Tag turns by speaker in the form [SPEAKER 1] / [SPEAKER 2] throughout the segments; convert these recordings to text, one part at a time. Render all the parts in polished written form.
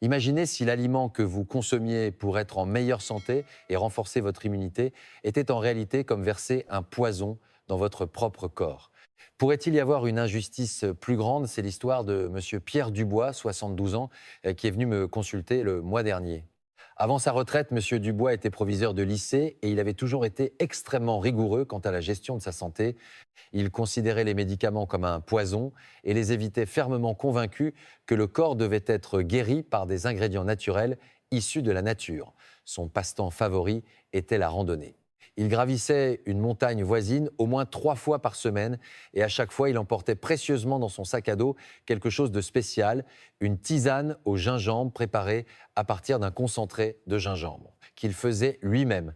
[SPEAKER 1] Imaginez si l'aliment que vous consommiez pour être en meilleure santé et renforcer votre immunité était en réalité comme verser un poison dans votre propre corps. Pourrait-il y avoir une injustice plus grande? C'est l'histoire de Monsieur Pierre Dubois, 72 ans, qui est venu me consulter le mois dernier. Avant sa retraite, Monsieur Dubois était proviseur de lycée et il avait toujours été extrêmement rigoureux quant à la gestion de sa santé. Il considérait les médicaments comme un poison et les évitait fermement, convaincu que le corps devait être guéri par des ingrédients naturels issus de la nature. Son passe-temps favori était la randonnée. Il gravissait une montagne voisine au moins 3 fois par semaine et à chaque fois, il emportait précieusement dans son sac à dos quelque chose de spécial, une tisane au gingembre préparée à partir d'un concentré de gingembre qu'il faisait lui-même.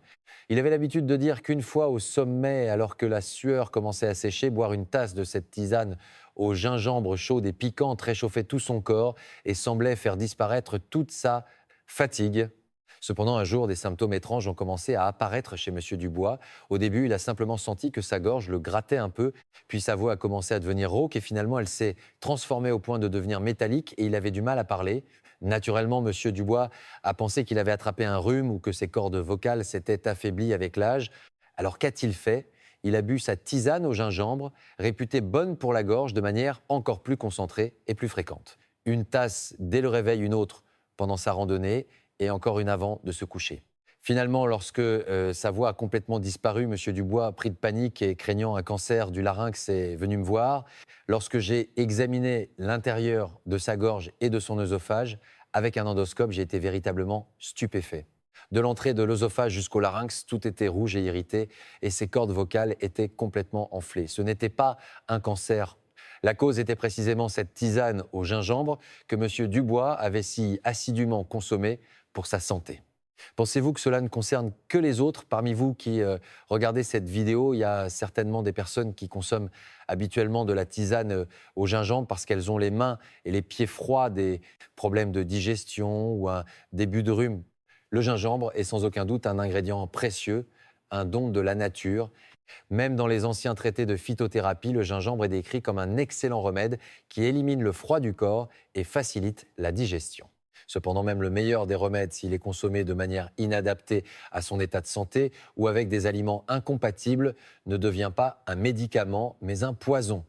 [SPEAKER 1] Il avait l'habitude de dire qu'une fois au sommet, alors que la sueur commençait à sécher, boire une tasse de cette tisane au gingembre chaude et piquante réchauffait tout son corps et semblait faire disparaître toute sa fatigue. Cependant, un jour, des symptômes étranges ont commencé à apparaître chez Monsieur Dubois. Au début, il a simplement senti que sa gorge le grattait un peu, puis sa voix a commencé à devenir rauque et finalement, elle s'est transformée au point de devenir métallique et il avait du mal à parler. Naturellement, Monsieur Dubois a pensé qu'il avait attrapé un rhume ou que ses cordes vocales s'étaient affaiblies avec l'âge. Alors qu'a-t-il fait? Il a bu sa tisane au gingembre, réputée bonne pour la gorge, de manière encore plus concentrée et plus fréquente. Une tasse dès le réveil, une autre pendant sa randonnée et encore une avant de se coucher. Finalement, lorsque sa voix a complètement disparu, Monsieur Dubois, pris de panique et craignant un cancer du larynx, est venu me voir. Lorsque j'ai examiné l'intérieur de sa gorge et de son œsophage, avec un endoscope, j'ai été véritablement stupéfait. De l'entrée de l'œsophage jusqu'au larynx, tout était rouge et irrité et ses cordes vocales étaient complètement enflées. Ce n'était pas un cancer. La cause était précisément cette tisane au gingembre que Monsieur Dubois avait si assidûment consommée pour sa santé. Pensez-vous que cela ne concerne que les autres? Parmi vous qui regardez cette vidéo, il y a certainement des personnes qui consomment habituellement de la tisane au gingembre parce qu'elles ont les mains et les pieds froids, des problèmes de digestion ou un début de rhume. Le gingembre est sans aucun doute un ingrédient précieux, un don de la nature. Même dans les anciens traités de phytothérapie, le gingembre est décrit comme un excellent remède qui élimine le froid du corps et facilite la digestion. Cependant, même le meilleur des remèdes, s'il est consommé de manière inadaptée à son état de santé ou avec des aliments incompatibles, ne devient pas un médicament, mais un poison.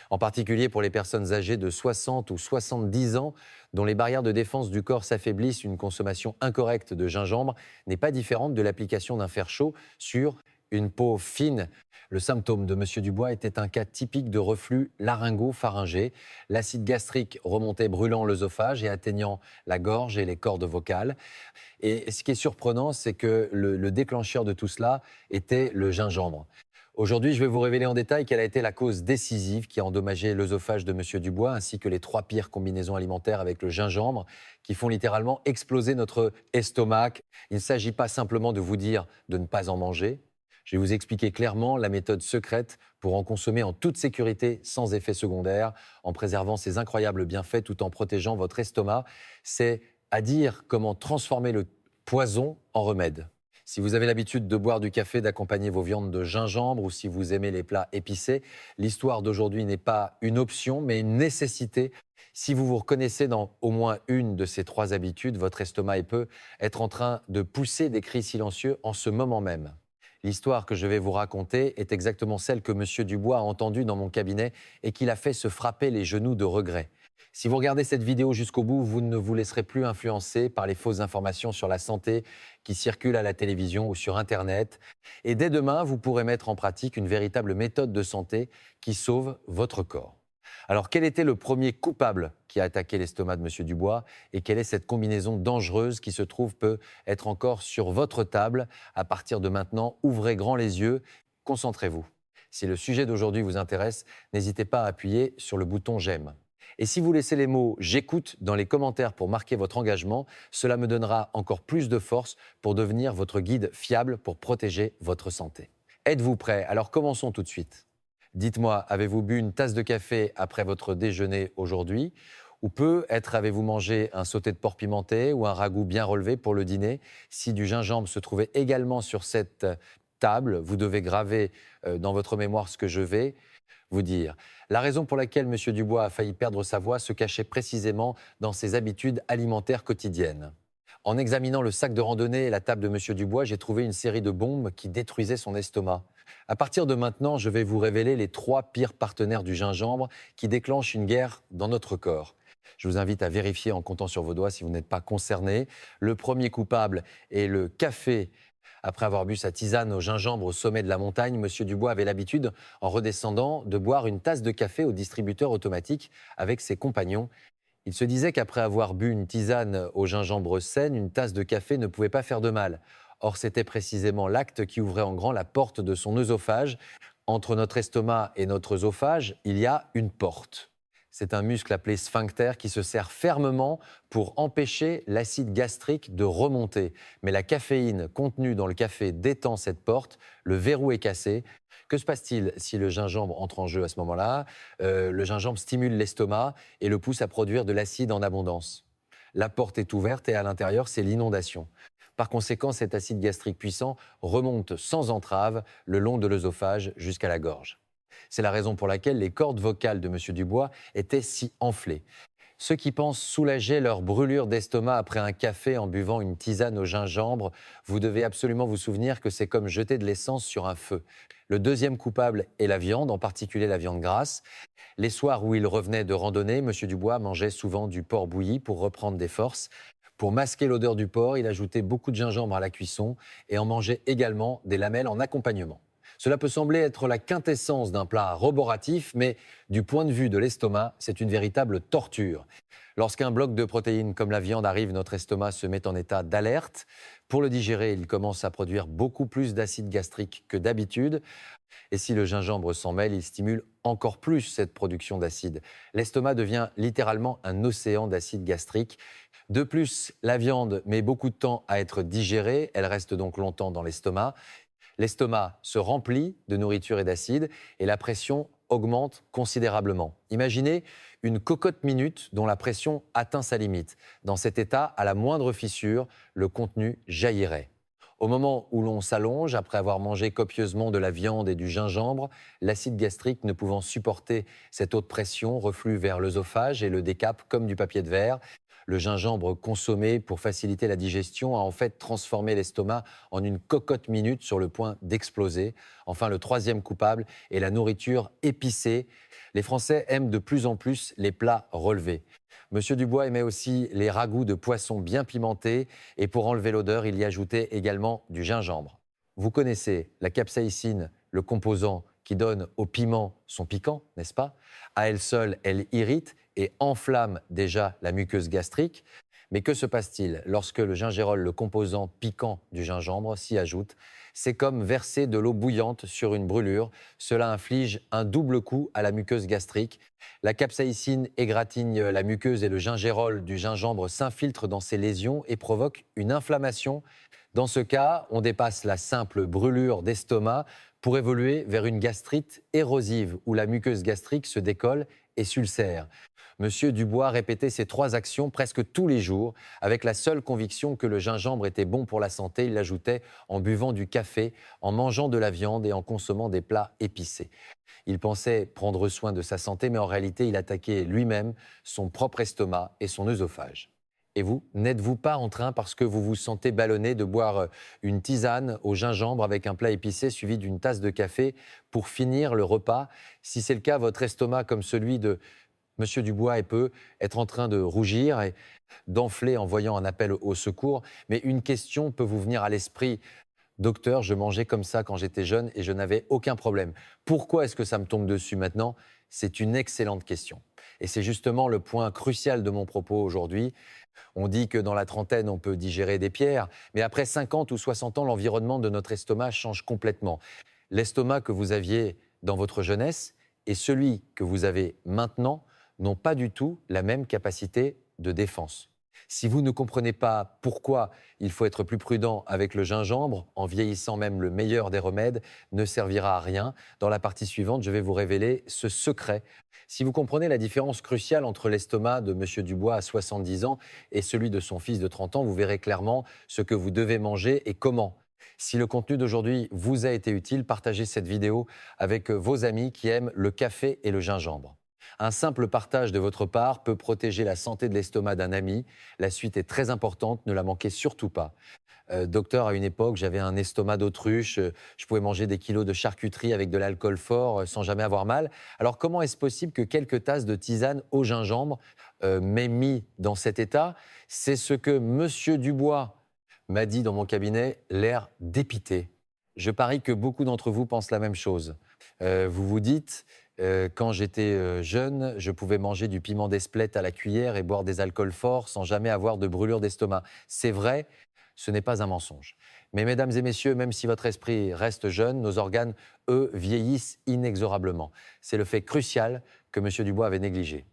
[SPEAKER 1] En particulier pour les personnes âgées de 60 ou 70 ans, dont les barrières de défense du corps s'affaiblissent, une consommation incorrecte de gingembre n'est pas différente de l'application d'un fer chaud sur une peau fine. Le symptôme de Monsieur Dubois était un cas typique de reflux laryngo-pharyngé. L'acide gastrique remontait brûlant l'œsophage et atteignant la gorge et les cordes vocales. Et ce qui est surprenant, c'est que le déclencheur de tout cela était le gingembre. Aujourd'hui, je vais vous révéler en détail quelle a été la cause décisive qui a endommagé l'œsophage de Monsieur Dubois, ainsi que les 3 pires combinaisons alimentaires avec le gingembre, qui font littéralement exploser notre estomac. Il ne s'agit pas simplement de vous dire de ne pas en manger. Je vais vous expliquer clairement la méthode secrète pour en consommer en toute sécurité, sans effet secondaire, en préservant ses incroyables bienfaits tout en protégeant votre estomac. C'est à dire comment transformer le poison en remède. Si vous avez l'habitude de boire du café, d'accompagner vos viandes de gingembre ou si vous aimez les plats épicés, l'histoire d'aujourd'hui n'est pas une option mais une nécessité. Si vous vous reconnaissez dans au moins une de ces 3 habitudes, votre estomac peut être en train de pousser des cris silencieux en ce moment même. L'histoire que je vais vous raconter est exactement celle que Monsieur Dubois a entendue dans mon cabinet et qui l'a fait se frapper les genoux de regret. Si vous regardez cette vidéo jusqu'au bout, vous ne vous laisserez plus influencer par les fausses informations sur la santé qui circulent à la télévision ou sur Internet. Et dès demain, vous pourrez mettre en pratique une véritable méthode de santé qui sauve votre corps. Alors, quel était le premier coupable qui a attaqué l'estomac de Monsieur Dubois et quelle est cette combinaison dangereuse qui se trouve peut être encore sur votre table? À partir de maintenant, ouvrez grand les yeux, concentrez-vous. Si le sujet d'aujourd'hui vous intéresse, n'hésitez pas à appuyer sur le bouton j'aime. Et si vous laissez les mots j'écoute dans les commentaires pour marquer votre engagement, cela me donnera encore plus de force pour devenir votre guide fiable pour protéger votre santé. Êtes-vous prêts? Alors commençons tout de suite. Dites-moi, avez-vous bu une tasse de café après votre déjeuner aujourd'hui? Ou peut-être avez-vous mangé un sauté de porc pimenté ou un ragoût bien relevé pour le dîner? Si du gingembre se trouvait également sur cette table, vous devez graver dans votre mémoire ce que je vais. vous dire. La raison pour laquelle M. Dubois a failli perdre sa voix se cachait précisément dans ses habitudes alimentaires quotidiennes. En examinant le sac de randonnée et la table de M. Dubois, j'ai trouvé une série de bombes qui détruisaient son estomac. À partir de maintenant, je vais vous révéler les 3 pires partenaires du gingembre qui déclenchent une guerre dans notre corps. Je vous invite à vérifier en comptant sur vos doigts si vous n'êtes pas concerné. Le premier coupable est le café. Après avoir bu sa tisane au gingembre au sommet de la montagne, M. Dubois avait l'habitude, en redescendant, de boire une tasse de café au distributeur automatique avec ses compagnons. Il se disait qu'après avoir bu une tisane au gingembre saine, une tasse de café ne pouvait pas faire de mal. Or, c'était précisément l'acte qui ouvrait en grand la porte de son œsophage. Entre notre estomac et notre œsophage, il y a une porte. C'est un muscle appelé sphincter qui se serre fermement pour empêcher l'acide gastrique de remonter. Mais la caféine contenue dans le café détend cette porte, le verrou est cassé. Que se passe-t-il si le gingembre entre en jeu à ce moment-là? Le gingembre stimule l'estomac et le pousse à produire de l'acide en abondance. La porte est ouverte et à l'intérieur, c'est l'inondation. Par conséquent, cet acide gastrique puissant remonte sans entrave le long de l'œsophage jusqu'à la gorge. C'est la raison pour laquelle les cordes vocales de M. Dubois étaient si enflées. Ceux qui pensent soulager leur brûlure d'estomac après un café en buvant une tisane au gingembre, vous devez absolument vous souvenir que c'est comme jeter de l'essence sur un feu. Le deuxième coupable est la viande, en particulier la viande grasse. Les soirs où il revenait de randonnée, M. Dubois mangeait souvent du porc bouilli pour reprendre des forces. Pour masquer l'odeur du porc, il ajoutait beaucoup de gingembre à la cuisson et en mangeait également des lamelles en accompagnement. Cela peut sembler être la quintessence d'un plat roboratif, mais du point de vue de l'estomac, c'est une véritable torture. Lorsqu'un bloc de protéines comme la viande arrive, notre estomac se met en état d'alerte. Pour le digérer, il commence à produire beaucoup plus d'acide gastrique que d'habitude. Et si le gingembre s'en mêle, il stimule encore plus cette production d'acide. L'estomac devient littéralement un océan d'acide gastrique. De plus, la viande met beaucoup de temps à être digérée, elle reste donc longtemps dans l'estomac. L'estomac se remplit de nourriture et d'acide et la pression augmente considérablement. Imaginez une cocotte minute dont la pression atteint sa limite. Dans cet état, à la moindre fissure, le contenu jaillirait. Au moment où l'on s'allonge, après avoir mangé copieusement de la viande et du gingembre, l'acide gastrique ne pouvant supporter cette haute pression reflue vers l'œsophage et le décape comme du papier de verre. Le gingembre consommé pour faciliter la digestion a en fait transformé l'estomac en une cocotte minute sur le point d'exploser. Enfin, le troisième coupable est la nourriture épicée. Les Français aiment de plus en plus les plats relevés. Monsieur Dubois aimait aussi les ragoûts de poisson bien pimentés et pour enlever l'odeur, il y ajoutait également du gingembre. Vous connaissez la capsaïcine, le composant qui donne au piment son piquant, n'est-ce pas? À elle seule, elle irrite et enflamme déjà la muqueuse gastrique. Mais que se passe-t-il lorsque le gingérol, le composant piquant du gingembre, s'y ajoute? C'est comme verser de l'eau bouillante sur une brûlure. Cela inflige un double coup à la muqueuse gastrique. La capsaïcine égratigne la muqueuse et le gingérol du gingembre s'infiltre dans ces lésions et provoque une inflammation. Dans ce cas, on dépasse la simple brûlure d'estomac pour évoluer vers une gastrite érosive où la muqueuse gastrique se décolle et s'ulcère. Monsieur Dubois répétait ces 3 actions presque tous les jours, avec la seule conviction que le gingembre était bon pour la santé. Il l'ajoutait en buvant du café, en mangeant de la viande et en consommant des plats épicés. Il pensait prendre soin de sa santé, mais en réalité, il attaquait lui-même son propre estomac et son œsophage. Et vous, n'êtes-vous pas en train, parce que vous vous sentez ballonné, de boire une tisane au gingembre avec un plat épicé suivi d'une tasse de café pour finir le repas? Si c'est le cas, votre estomac, comme celui de Monsieur Dubois, peut être en train de rougir et d'enfler en voyant un appel au secours. Mais une question peut vous venir à l'esprit. Docteur, je mangeais comme ça quand j'étais jeune et je n'avais aucun problème. Pourquoi est-ce que ça me tombe dessus maintenant? C'est une excellente question. Et c'est justement le point crucial de mon propos aujourd'hui. On dit que dans la trentaine, on peut digérer des pierres, mais après 50 ou 60 ans, l'environnement de notre estomac change complètement. L'estomac que vous aviez dans votre jeunesse et celui que vous avez maintenant n'ont pas du tout la même capacité de défense. Si vous ne comprenez pas pourquoi il faut être plus prudent avec le gingembre, en vieillissant même le meilleur des remèdes ne servira à rien. Dans la partie suivante, je vais vous révéler ce secret. Si vous comprenez la différence cruciale entre l'estomac de M. Dubois à 70 ans et celui de son fils de 30 ans, vous verrez clairement ce que vous devez manger et comment. Si le contenu d'aujourd'hui vous a été utile, partagez cette vidéo avec vos amis qui aiment le café et le gingembre. Un simple partage de votre part peut protéger la santé de l'estomac d'un ami. La suite est très importante, ne la manquez surtout pas. Docteur, à une époque, j'avais un estomac d'autruche, je pouvais manger des kilos de charcuterie avec de l'alcool fort sans jamais avoir mal. Alors comment est-ce possible que quelques tasses de tisane au gingembre m'aient mis dans cet état? C'est ce que Monsieur Dubois m'a dit dans mon cabinet, l'air dépité. Je parie que beaucoup d'entre vous pensent la même chose. Vous vous dites, quand j'étais jeune, je pouvais manger du piment d'Espelette à la cuillère et boire des alcools forts sans jamais avoir de brûlure d'estomac. C'est vrai, ce n'est pas un mensonge. Mais mesdames et messieurs, même si votre esprit reste jeune, nos organes, eux, vieillissent inexorablement. C'est le fait crucial que M. Dubois avait négligé.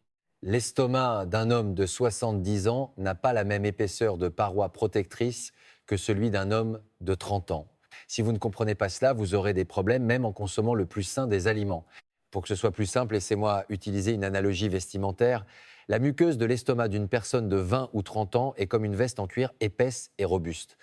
[SPEAKER 1] L'estomac d'un homme de 70 ans n'a pas la même épaisseur de parois protectrices que celui d'un homme de 30 ans. Si vous ne comprenez pas cela, vous aurez des problèmes même en consommant le plus sain des aliments. Pour que ce soit plus simple, laissez-moi utiliser une analogie vestimentaire. La muqueuse de l'estomac d'une personne de 20 ou 30 ans est comme une veste en cuir épaisse et robuste.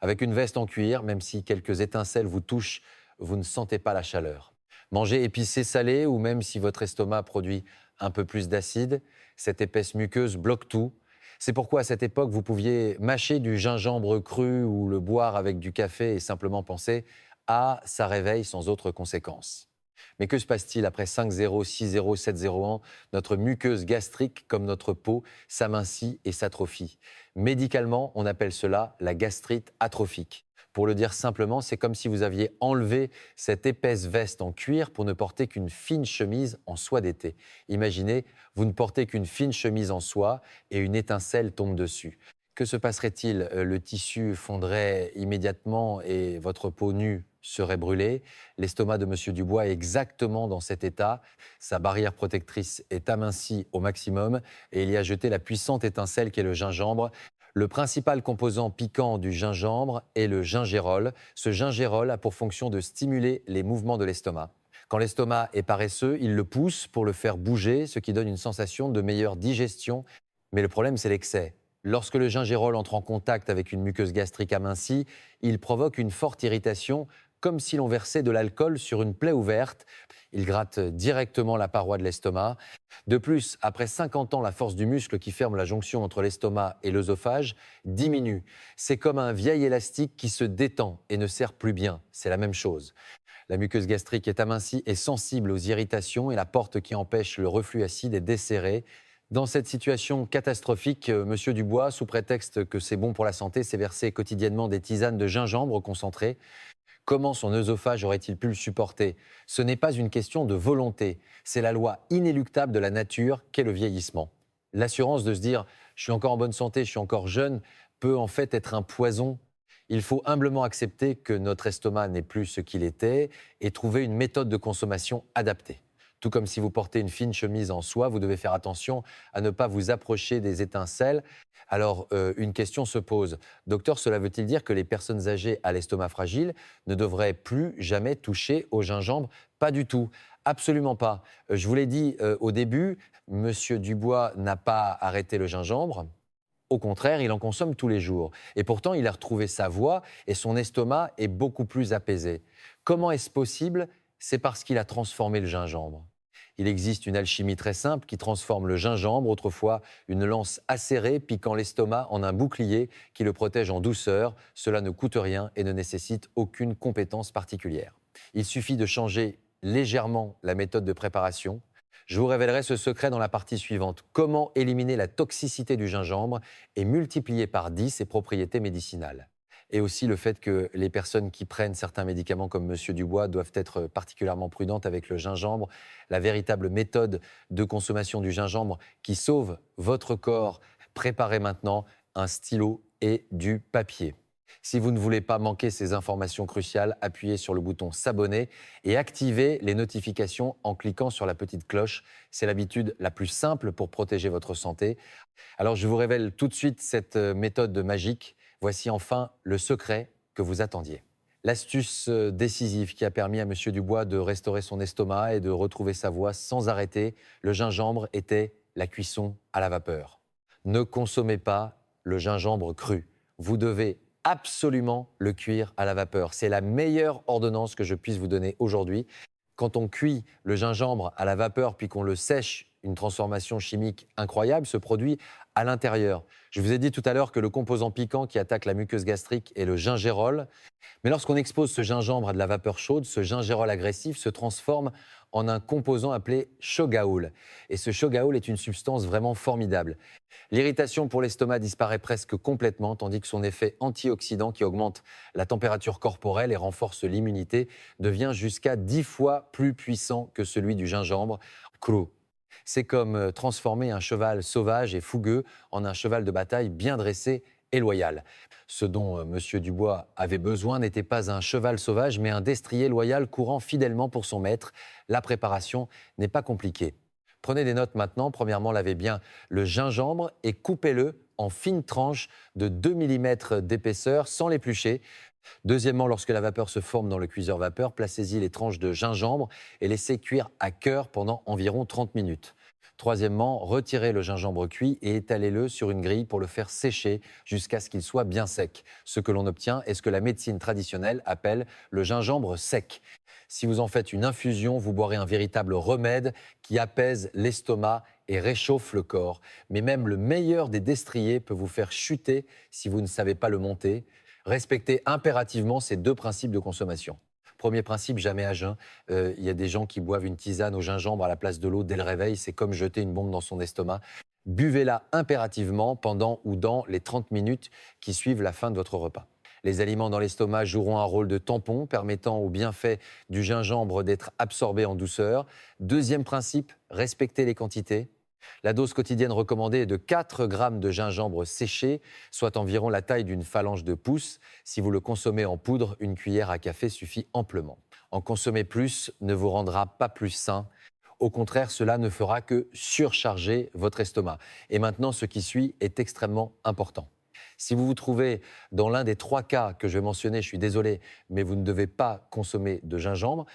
[SPEAKER 1] Avec une veste en cuir, même si quelques étincelles vous touchent, vous ne sentez pas la chaleur. Manger épicé salé ou même si votre estomac produit un peu plus d'acide, cette épaisse muqueuse bloque tout. C'est pourquoi à cette époque, vous pouviez mâcher du gingembre cru ou le boire avec du café et simplement penser « Ah, ça réveille sans autre conséquence ». Mais que se passe-t-il après 5-0, 6-0, 7-0 ans? Notre muqueuse gastrique, comme notre peau, s'amincit et s'atrophie. Médicalement, on appelle cela la gastrite atrophique. Pour le dire simplement, c'est comme si vous aviez enlevé cette épaisse veste en cuir pour ne porter qu'une fine chemise en soie d'été. Imaginez, vous ne portez qu'une fine chemise en soie et une étincelle tombe dessus. Que se passerait-il? Le tissu fondrait immédiatement et votre peau nue serait brûlée. L'estomac de M. Dubois est exactement dans cet état. Sa barrière protectrice est amincie au maximum et il y a jeté la puissante étincelle qu'est le gingembre. Le principal composant piquant du gingembre est le gingérol. Ce gingérol a pour fonction de stimuler les mouvements de l'estomac. Quand l'estomac est paresseux, il le pousse pour le faire bouger, ce qui donne une sensation de meilleure digestion. Mais le problème, c'est l'excès. Lorsque le gingérol entre en contact avec une muqueuse gastrique amincie, il provoque une forte irritation, comme si l'on versait de l'alcool sur une plaie ouverte. Il gratte directement la paroi de l'estomac. De plus, après 50 ans, la force du muscle qui ferme la jonction entre l'estomac et l'œsophage diminue. C'est comme un vieil élastique qui se détend et ne serre plus bien. C'est la même chose. La muqueuse gastrique est amincie et sensible aux irritations et la porte qui empêche le reflux acide est desserrée. Dans cette situation catastrophique, M. Dubois, sous prétexte que c'est bon pour la santé, s'est versé quotidiennement des tisanes de gingembre concentrées. Comment son œsophage aurait-il pu le supporter? Ce n'est pas une question de volonté, c'est la loi inéluctable de la nature qu'est le vieillissement. L'assurance de se dire « je suis encore en bonne santé, je suis encore jeune » peut en fait être un poison. Il faut humblement accepter que notre estomac n'est plus ce qu'il était et trouver une méthode de consommation adaptée. Tout comme si vous portez une fine chemise en soie, vous devez faire attention à ne pas vous approcher des étincelles. Alors, une question se pose. Docteur, cela veut-il dire que les personnes âgées à l'estomac fragile ne devraient plus jamais toucher au gingembre? Pas du tout, absolument pas. Je vous l'ai dit au début, Monsieur Dubois n'a pas arrêté le gingembre. Au contraire, il en consomme tous les jours. Et pourtant, il a retrouvé sa voix et son estomac est beaucoup plus apaisé. Comment est-ce possible? C'est parce qu'il a transformé le gingembre. Il existe une alchimie très simple qui transforme le gingembre, autrefois une lance acérée piquant l'estomac, en un bouclier qui le protège en douceur. Cela ne coûte rien et ne nécessite aucune compétence particulière. Il suffit de changer légèrement la méthode de préparation. Je vous révélerai ce secret dans la partie suivante. Comment éliminer la toxicité du gingembre et multiplier par 10 ses propriétés médicinales. Et aussi le fait que les personnes qui prennent certains médicaments comme Monsieur Dubois doivent être particulièrement prudentes avec le gingembre. La véritable méthode de consommation du gingembre qui sauve votre corps. Préparez maintenant un stylo et du papier. Si vous ne voulez pas manquer ces informations cruciales, appuyez sur le bouton s'abonner et activez les notifications en cliquant sur la petite cloche. C'est l'habitude la plus simple pour protéger votre santé. Alors je vous révèle tout de suite cette méthode magique. Voici enfin le secret que vous attendiez. L'astuce décisive qui a permis à M. Dubois de restaurer son estomac et de retrouver sa voix sans arrêter le gingembre était la cuisson à la vapeur. Ne consommez pas le gingembre cru. Vous devez absolument le cuire à la vapeur. C'est la meilleure ordonnance que je puisse vous donner aujourd'hui. Quand on cuit le gingembre à la vapeur puis qu'on le sèche, une transformation chimique incroyable se produit à l'intérieur. Je vous ai dit tout à l'heure que le composant piquant qui attaque la muqueuse gastrique est le gingérol. Mais lorsqu'on expose ce gingembre à de la vapeur chaude, ce gingérol agressif se transforme en un composant appelé shogaol. Et ce shogaol est une substance vraiment formidable. L'irritation pour l'estomac disparaît presque complètement, tandis que son effet antioxydant qui augmente la température corporelle et renforce l'immunité devient jusqu'à 10 fois plus puissant que celui du gingembre cru. C'est comme transformer un cheval sauvage et fougueux en un cheval de bataille bien dressé et loyal. Ce dont M. Dubois avait besoin n'était pas un cheval sauvage, mais un destrier loyal courant fidèlement pour son maître. La préparation n'est pas compliquée. Prenez des notes maintenant. Premièrement, lavez bien le gingembre et coupez-le en fines tranches de 2 mm d'épaisseur sans l'éplucher. Deuxièmement, lorsque la vapeur se forme dans le cuiseur vapeur, placez-y les tranches de gingembre et laissez cuire à cœur pendant environ 30 minutes. Troisièmement, retirez le gingembre cuit et étalez-le sur une grille pour le faire sécher jusqu'à ce qu'il soit bien sec. Ce que l'on obtient est ce que la médecine traditionnelle appelle le gingembre sec. Si vous en faites une infusion, vous boirez un véritable remède qui apaise l'estomac et réchauffe le corps. Mais même le meilleur des destriers peut vous faire chuter si vous ne savez pas le monter. Respectez impérativement ces deux principes de consommation. Premier principe, jamais à jeun. Il y a des gens qui boivent une tisane au gingembre à la place de l'eau dès le réveil. C'est comme jeter une bombe dans son estomac. Buvez-la impérativement pendant ou dans les 30 minutes qui suivent la fin de votre repas. Les aliments dans l'estomac joueront un rôle de tampon permettant aux bienfaits du gingembre d'être absorbés en douceur. Deuxième principe, respectez les quantités. La dose quotidienne recommandée est de 4 grammes de gingembre séché, soit environ la taille d'une phalange de pouce. Si vous le consommez en poudre, une cuillère à café suffit amplement. En consommer plus ne vous rendra pas plus sain. Au contraire, cela ne fera que surcharger votre estomac. Et maintenant, ce qui suit est extrêmement important. Si vous vous trouvez dans l'un des 3 cas que je vais mentionner, je suis désolé, mais vous ne devez pas consommer de gingembre.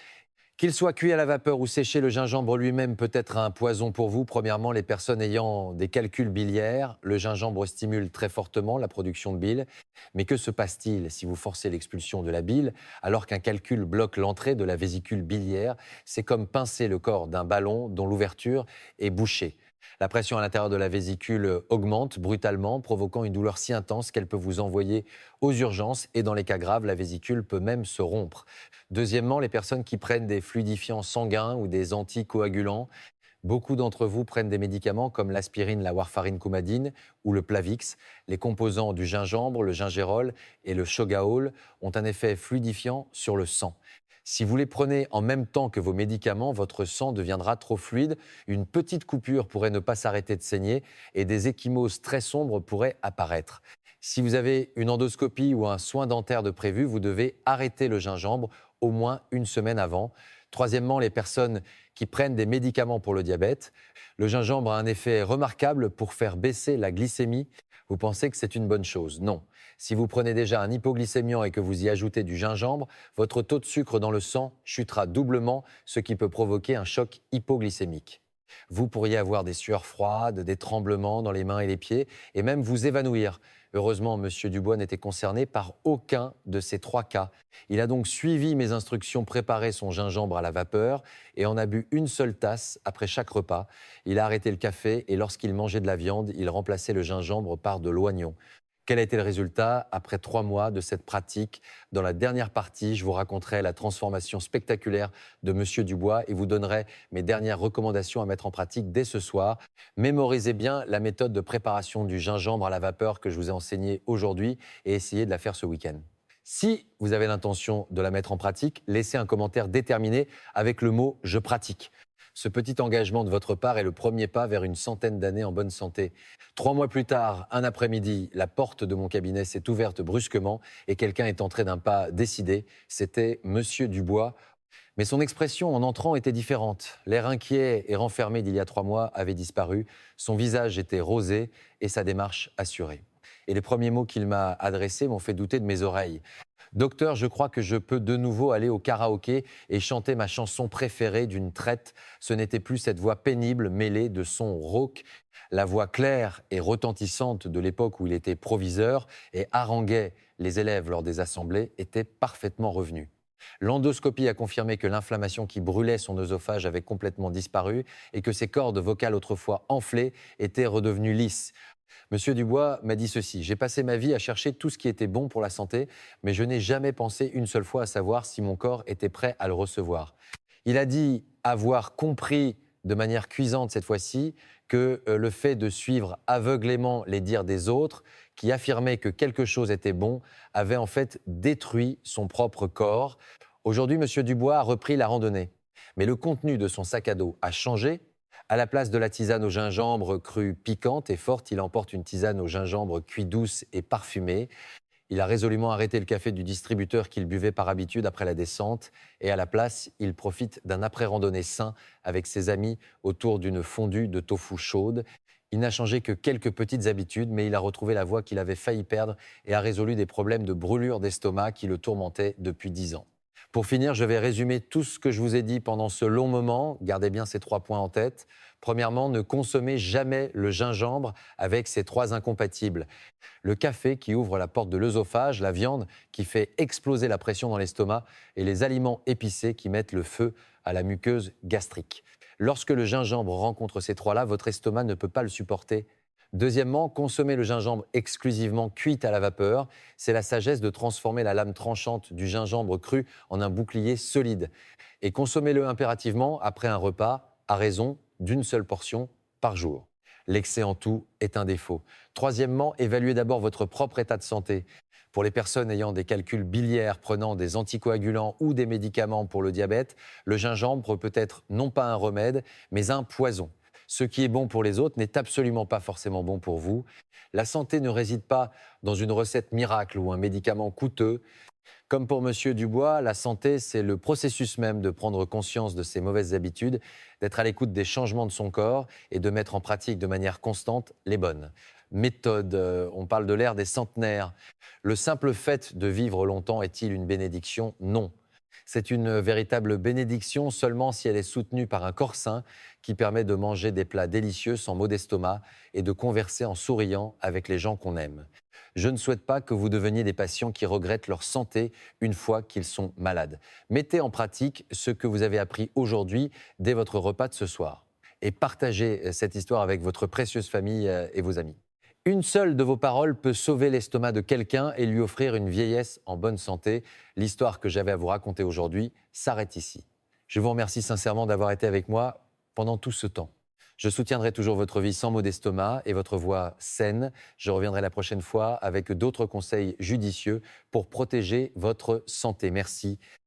[SPEAKER 1] Qu'il soit cuit à la vapeur ou séché, le gingembre lui-même peut être un poison pour vous. Premièrement, les personnes ayant des calculs biliaires, le gingembre stimule très fortement la production de bile. Mais que se passe-t-il si vous forcez l'expulsion de la bile alors qu'un calcul bloque l'entrée de la vésicule biliaire? C'est comme pincer le corps d'un ballon dont l'ouverture est bouchée. La pression à l'intérieur de la vésicule augmente brutalement, provoquant une douleur si intense qu'elle peut vous envoyer aux urgences et dans les cas graves, la vésicule peut même se rompre. Deuxièmement, les personnes qui prennent des fluidifiants sanguins ou des anticoagulants. Beaucoup d'entre vous prennent des médicaments comme l'aspirine, la warfarine coumadine ou le Plavix. Les composants du gingembre, le gingérol et le shogaol ont un effet fluidifiant sur le sang. Si vous les prenez en même temps que vos médicaments, votre sang deviendra trop fluide, une petite coupure pourrait ne pas s'arrêter de saigner et des ecchymoses très sombres pourraient apparaître. Si vous avez une endoscopie ou un soin dentaire de prévu, vous devez arrêter le gingembre au moins une semaine avant. Troisièmement, les personnes qui prennent des médicaments pour le diabète. Le gingembre a un effet remarquable pour faire baisser la glycémie. Vous pensez que c'est une bonne chose? Non. Si vous prenez déjà un hypoglycémiant et que vous y ajoutez du gingembre, votre taux de sucre dans le sang chutera doublement, ce qui peut provoquer un choc hypoglycémique. Vous pourriez avoir des sueurs froides, des tremblements dans les mains et les pieds, et même vous évanouir. Heureusement, M. Dubois n'était concerné par aucun de ces 3 cas. Il a donc suivi mes instructions, préparé son gingembre à la vapeur et en a bu une seule tasse après chaque repas. Il a arrêté le café et lorsqu'il mangeait de la viande, il remplaçait le gingembre par de l'oignon. Quel a été le résultat après 3 mois de cette pratique? Dans la dernière partie, je vous raconterai la transformation spectaculaire de M. Dubois et vous donnerai mes dernières recommandations à mettre en pratique dès ce soir. Mémorisez bien la méthode de préparation du gingembre à la vapeur que je vous ai enseignée aujourd'hui et essayez de la faire ce week-end. Si vous avez l'intention de la mettre en pratique, laissez un commentaire déterminé avec le mot « je pratique ». Ce petit engagement de votre part est le premier pas vers une centaine d'années en bonne santé. 3 mois plus tard, un après-midi, la porte de mon cabinet s'est ouverte brusquement et quelqu'un est entré d'un pas décidé. C'était Monsieur Dubois. Mais son expression en entrant était différente. L'air inquiet et renfermé d'il y a 3 mois avait disparu. Son visage était rosé et sa démarche assurée. Et les premiers mots qu'il m'a adressés m'ont fait douter de mes oreilles. Docteur, je crois que je peux de nouveau aller au karaoké et chanter ma chanson préférée d'une traite. Ce n'était plus cette voix pénible mêlée de sons rauques. La voix claire et retentissante de l'époque où il était proviseur et haranguait les élèves lors des assemblées était parfaitement revenue. L'endoscopie a confirmé que l'inflammation qui brûlait son œsophage avait complètement disparu et que ses cordes vocales autrefois enflées étaient redevenues lisses. Monsieur Dubois m'a dit ceci: j'ai passé ma vie à chercher tout ce qui était bon pour la santé, mais je n'ai jamais pensé une seule fois à savoir si mon corps était prêt à le recevoir. Il a dit avoir compris de manière cuisante cette fois-ci que le fait de suivre aveuglément les dires des autres, qui affirmaient que quelque chose était bon, avait en fait détruit son propre corps. Aujourd'hui, Monsieur Dubois a repris la randonnée. Mais le contenu de son sac à dos a changé. À la place de la tisane au gingembre crue piquante et forte, il emporte une tisane au gingembre cuit douce et parfumée. Il a résolument arrêté le café du distributeur qu'il buvait par habitude après la descente et à la place, il profite d'un après-randonnée sain avec ses amis autour d'une fondue de tofu chaude. Il n'a changé que quelques petites habitudes, mais il a retrouvé la voix qu'il avait failli perdre et a résolu des problèmes de brûlure d'estomac qui le tourmentaient depuis 10 ans. Pour finir, je vais résumer tout ce que je vous ai dit pendant ce long moment. Gardez bien ces 3 points en tête. Premièrement, ne consommez jamais le gingembre avec ces 3 incompatibles. Le café qui ouvre la porte de l'œsophage, la viande qui fait exploser la pression dans l'estomac et les aliments épicés qui mettent le feu à la muqueuse gastrique. Lorsque le gingembre rencontre ces 3-là, votre estomac ne peut pas le supporter. Deuxièmement, consommez le gingembre exclusivement cuit à la vapeur. C'est la sagesse de transformer la lame tranchante du gingembre cru en un bouclier solide. Et consommez-le impérativement après un repas, à raison d'une seule portion par jour. L'excès en tout est un défaut. Troisièmement, évaluez d'abord votre propre état de santé. Pour les personnes ayant des calculs biliaires, prenant des anticoagulants ou des médicaments pour le diabète, le gingembre peut être non pas un remède, mais un poison. Ce qui est bon pour les autres n'est absolument pas forcément bon pour vous. La santé ne réside pas dans une recette miracle ou un médicament coûteux. Comme pour Monsieur Dubois, la santé, c'est le processus même de prendre conscience de ses mauvaises habitudes, d'être à l'écoute des changements de son corps et de mettre en pratique de manière constante les bonnes. Méthode, on parle de l'ère des centenaires. Le simple fait de vivre longtemps est-il une bénédiction? Non. C'est une véritable bénédiction seulement si elle est soutenue par un corps sain qui permet de manger des plats délicieux sans maux d'estomac et de converser en souriant avec les gens qu'on aime. Je ne souhaite pas que vous deveniez des patients qui regrettent leur santé une fois qu'ils sont malades. Mettez en pratique ce que vous avez appris aujourd'hui dès votre repas de ce soir et partagez cette histoire avec votre précieuse famille et vos amis. Une seule de vos paroles peut sauver l'estomac de quelqu'un et lui offrir une vieillesse en bonne santé. L'histoire que j'avais à vous raconter aujourd'hui s'arrête ici. Je vous remercie sincèrement d'avoir été avec moi pendant tout ce temps. Je soutiendrai toujours votre vie sans maux d'estomac et votre voix saine. Je reviendrai la prochaine fois avec d'autres conseils judicieux pour protéger votre santé. Merci.